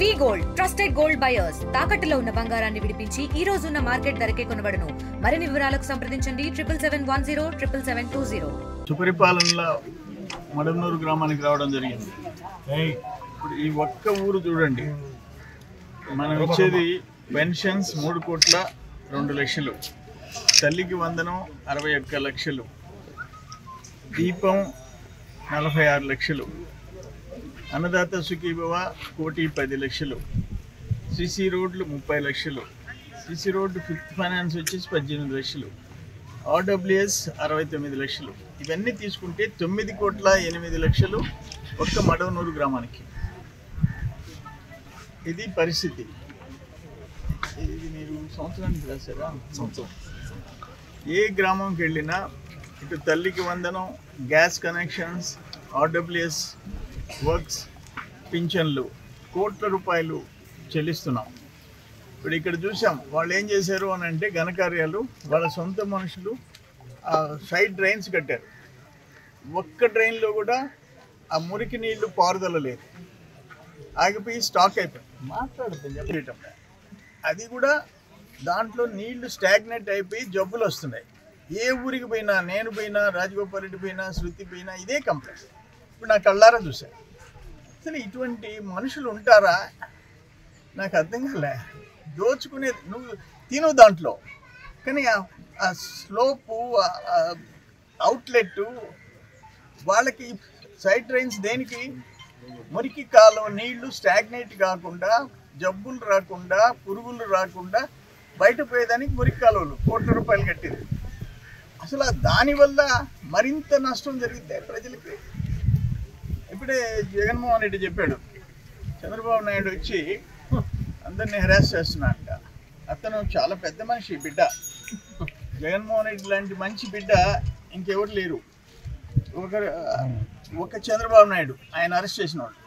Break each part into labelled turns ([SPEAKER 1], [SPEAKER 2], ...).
[SPEAKER 1] వి gold trusted gold buyers తాకట్టులో ఉన్న బంగారాన్ని విడిపించి ఈ రోజు ఉన్న మార్కెట్ ధరకే కొనబడును. మరిన్ని వివరాలకు సంప్రదించండి 77107720.
[SPEAKER 2] సుపరిపాలనలో మడమనూరు గ్రామానికి రావడం జరిగింది. ఇప్పుడు ఈ ఒక్క ఊరు చూడండి, మనం ఇచ్చేది పెన్షన్స్ 3,02,00,000, తల్లికి వందనం 61 లక్షలు, దీపం 46 లక్షలు, అన్నదాత సుఖీభవ 1,10,00,000, సిసి రోడ్లు 30 లక్షలు, సిసి రోడ్డు ఫిఫ్త్ ఫైనాన్స్ వచ్చేసి 18 లక్షలు, ఆర్డబ్ల్యూఎస్ 69 లక్షలు. ఇవన్నీ తీసుకుంటే 9,08,00,000 ఒక్క మడవనూరు గ్రామానికి. ఇది పరిస్థితి. ఇది మీరు సంవత్సరానికి రాశారా? సంవత్సరం. ఏ గ్రామంకి వెళ్ళినా ఇటు తల్లికి వందనం, గ్యాస్ కనెక్షన్స్, ఆర్డబ్ల్యూఎస్ వర్క్స్, పింఛన్లు కోట్ల రూపాయలు చెల్లిస్తున్నాం. ఇప్పుడు ఇక్కడ చూసాం వాళ్ళు ఏం చేశారు అని అంటే, ఘనకార్యాలు వాళ్ళ సొంత మనుషులు సైడ్ డ్రైన్స్ కట్టారు. ఒక్క డ్రైన్లో కూడా ఆ మురికి నీళ్లు పారుదల లేదు, ఆగిపోయి స్టాక్ అయిపోయింది. మాట్లాడుతుంది చెప్పేయటం అది కూడా దాంట్లో నీళ్లు స్టాగ్నెట్ అయిపోయి జబ్బులు వస్తున్నాయి. ఏ ఊరికి పోయినా, నేను పోయినా, రాజగోపాల్ రెడ్డి పోయినా, శృతి పోయినా ఇదే కంప్లైంట్. ఇప్పుడు నా కళ్ళారా చూశాను. అసలు ఇటువంటి మనుషులు ఉంటారా నాకు అర్థం కాలే. దోచుకునేది నువ్వు తిను దాంట్లో, కానీ ఆ స్లోపు, అవుట్లెట్, వాళ్ళకి సైడ్ డ్రైన్స్ దేనికి? మురికి కాలం నీళ్లు స్టాగ్నేట్ కాకుండా, జబ్బులు రాకుండా, పురుగులు రాకుండా బయట పోయేదానికి మురికి కాలువలు కోట్ల రూపాయలు కట్టింది. అసలు దానివల్ల మరింత నష్టం జరిగితే ప్రజలకి. ఇప్పుడే జగన్మోహన్ రెడ్డి చెప్పాడు, చంద్రబాబు నాయుడు వచ్చి అందరినీ హెరాస్ చేస్తున్నాడంట. అతను చాలా పెద్ద మనిషి బిడ్డ. జగన్మోహన్ రెడ్డి లాంటి మంచి బిడ్డ ఇంకెవరు లేరు. ఒక చంద్రబాబు నాయుడు ఆయన అరెస్ట్ చేసినవాడు,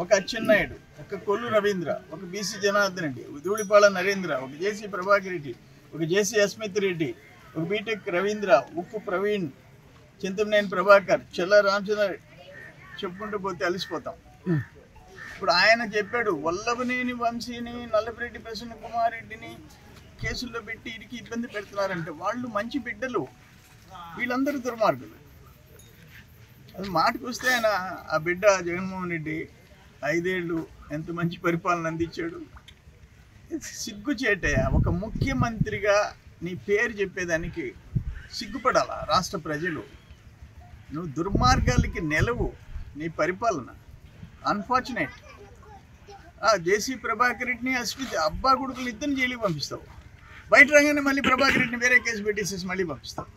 [SPEAKER 2] ఒక అచ్చెన్నాయుడు, ఒక కొల్లు రవీంద్ర, ఒక బీసీ జనార్దన్ రెడ్డి, ధూళిపాళ నరేంద్ర, ఒక జేసీ ప్రభాకర్ రెడ్డి, ఒక జేసీ అస్మిత్ రెడ్డి, ఒక బీటెక్ రవీంద్ర, ఉప్పు ప్రవీణ్, చింతమనేని ప్రభాకర్, చెల్ల రామచంద్ర, చెప్పుకుంటూ పోతే అలసిపోతాం. ఇప్పుడు ఆయన చెప్పాడు, వల్లభనేని వంశీని, నల్లపిరెడ్డి ప్రసన్న కుమార్ రెడ్డిని కేసుల్లో పెట్టి ఇరికి ఇబ్బంది పెడుతున్నారంటే వాళ్ళు మంచి బిడ్డలు, వీళ్ళందరూ దుర్మార్గులు. అది మాటకు వస్తే ఆయన ఆ బిడ్డ జగన్మోహన్ రెడ్డి 5 ఏళ్ళు ఎంత మంచి పరిపాలన అందించాడు. సిగ్గుచేటయ్యా. ఒక ముఖ్యమంత్రిగా నీ పేరు చెప్పేదానికి సిగ్గుపడాలా రాష్ట్ర ప్రజలు? నువ్వు దుర్మార్గాలకి నెలవు నీ పరిపాలన. అన్ఫార్చునేట్. జేసీ ప్రభాకర్ రెడ్డిని, అస్మిత్ అబ్బా కొడుకులు ఇద్దరిని జైలుకి పంపిస్తావు. బయట రాగానే మళ్ళీ ప్రభాకర్ రెడ్డిని వేరే కేసు పెట్టేసేసి మళ్ళీ పంపిస్తావు.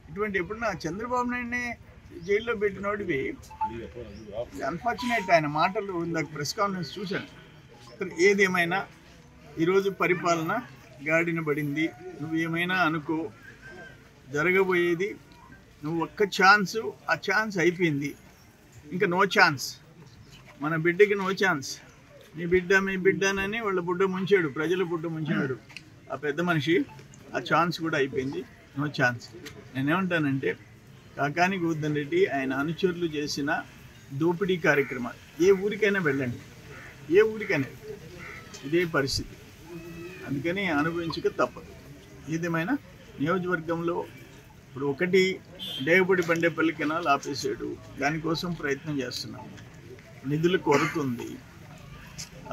[SPEAKER 2] ఇటువంటి ఎప్పుడన్నా చంద్రబాబు నాయుడిని జైల్లో పెట్టినోడివి. అన్ఫార్చునేట్. ఆయన మాటలు ఇందాక ప్రెస్ కాన్ఫరెన్స్ చూశాను. ఏదేమైనా ఈరోజు పరిపాలన గాడిన పడింది. నువ్వు ఏమైనా అనుకో, జరగబోయేది నువ్వు ఒక్క ఛాన్సు, ఆ ఛాన్స్ అయిపోయింది. ఇంకా నో ఛాన్స్. మన బిడ్డకి నో ఛాన్స్. నీ బిడ్డ మీ బిడ్డనని వాళ్ళ బుడ్డ ముంచాడు, ప్రజల బుడ్డ ముంచాడు ఆ పెద్ద మనిషి. ఆ ఛాన్స్ కూడా అయిపోయింది. No chance. నేనేమంటానంటే, కాకాని గోవర్ధన్ రెడ్డి ఆయన అనుచరులు చేసిన దోపిడీ కార్యక్రమాలు ఏ ఊరికైనా వెళ్ళండి, ఏ ఊరికైనా ఇదే పరిస్థితి. అందుకని అనుభవించక తప్పదు. ఏదేమైనా నియోజకవర్గంలో ఇప్పుడు ఒకటి డేగపూడి బండేపల్లి కెనాల్ ఆపేసాడు. దానికోసం ప్రయత్నం చేస్తున్నాము. నిధులు కొరత ఉంది.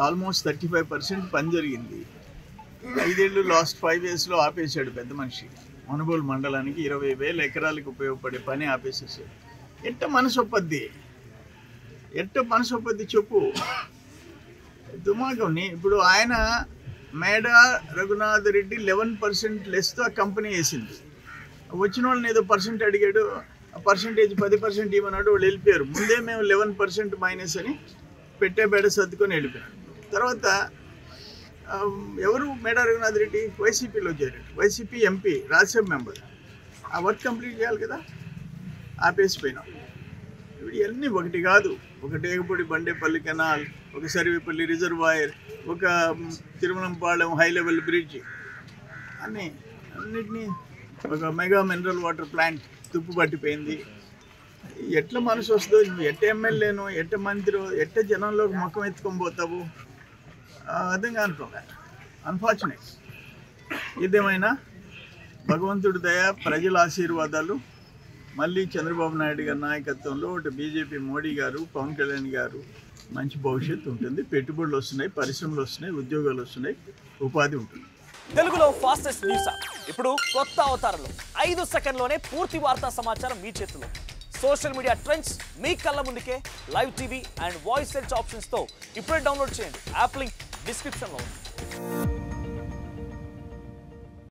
[SPEAKER 2] ఆల్మోస్ట్ 35% పని జరిగింది. 5 ఏళ్ళు లాస్ట్ 5 yearsలో ఆపేశాడు పెద్ద మనిషి. మనుబోలు మండలానికి 20,000 ఎకరాలకు ఉపయోగపడే పని ఆపేసేసాడు. ఎట్ట మనసొప్పద్ది చెప్పు. దుమాగంని ఇప్పుడు ఆయన మేడ రఘునాథ్ రెడ్డి 11% లెస్తో ఆ కంపెనీ వేసింది. వచ్చిన వాళ్ళని ఏదో పర్సెంట్ అడిగాడు, ఆ పర్సెంటేజ్ 10% ఇవ్వన్నాడు. వాళ్ళు వెళ్ళిపోయారు. ముందే మేము 11% మైనస్ అని పెట్టే బేడ సర్దుకొని వెళ్ళిపోయారు. తర్వాత ఎవరు మేడా రఘునాథ్ రెడ్డి వైసీపీలో చేరాడు. YCP MP, Rajya Sabha member. ఆ వర్క్ కంప్లీట్ చేయాలి కదా, ఆపేసిపోయినాం. ఇప్పుడు ఇవన్నీ ఒకటి కాదు. ఒక డేగపూడి బండేపల్లి కెనాల్, ఒక సర్వేపల్లి రిజర్వాయర్, ఒక తిరుమలంపాళెం హై లెవెల్ బ్రిడ్జ్, అన్నిటినీ, ఒక మెగా మినరల్ వాటర్ ప్లాంట్ తుప్పు పట్టిపోయింది. ఎట్లా మనసు వస్తుందో, నువ్వు ఎట్ట ఎమ్మెల్యేను, ఎట్ట మంత్రి, ఎట్ట జనంలోకి ముఖం ఎత్తుకొని పోతావు? అర్థం కానుకోలే. అన్ఫార్చునేట్. ఏదేమైనా భగవంతుడి దయ, ప్రజల ఆశీర్వాదాలు, మళ్ళీ చంద్రబాబు నాయుడు గారి నాయకత్వంలో ఇటు బీజేపీ మోడీ గారు, పవన్ కళ్యాణ్ గారు మంచి భవిష్యత్తు ఉంటుంది. పెట్టుబడులు వస్తున్నాయి, పరిశ్రమలు వస్తున్నాయి, ఉద్యోగాలు వస్తున్నాయి, ఉపాధి ఉంటుంది.
[SPEAKER 3] తెలుగులో ఫాస్టెస్ట్ న్యూస్ ఇప్పుడు కొత్త అవతారంలో 5 సెకండ్లోనే పూర్తి వార్తా సమాచారం మీ చేతిలో. సోషల్ మీడియా ట్రెండ్స్ మీ కళ్ళ ముందుకే live TV and voice search ఆప్షన్స్తో ఇప్పుడే డౌన్లోడ్ చేయండి. యాప్ లింక్ డిస్క్రిప్షన్లో ఉంది.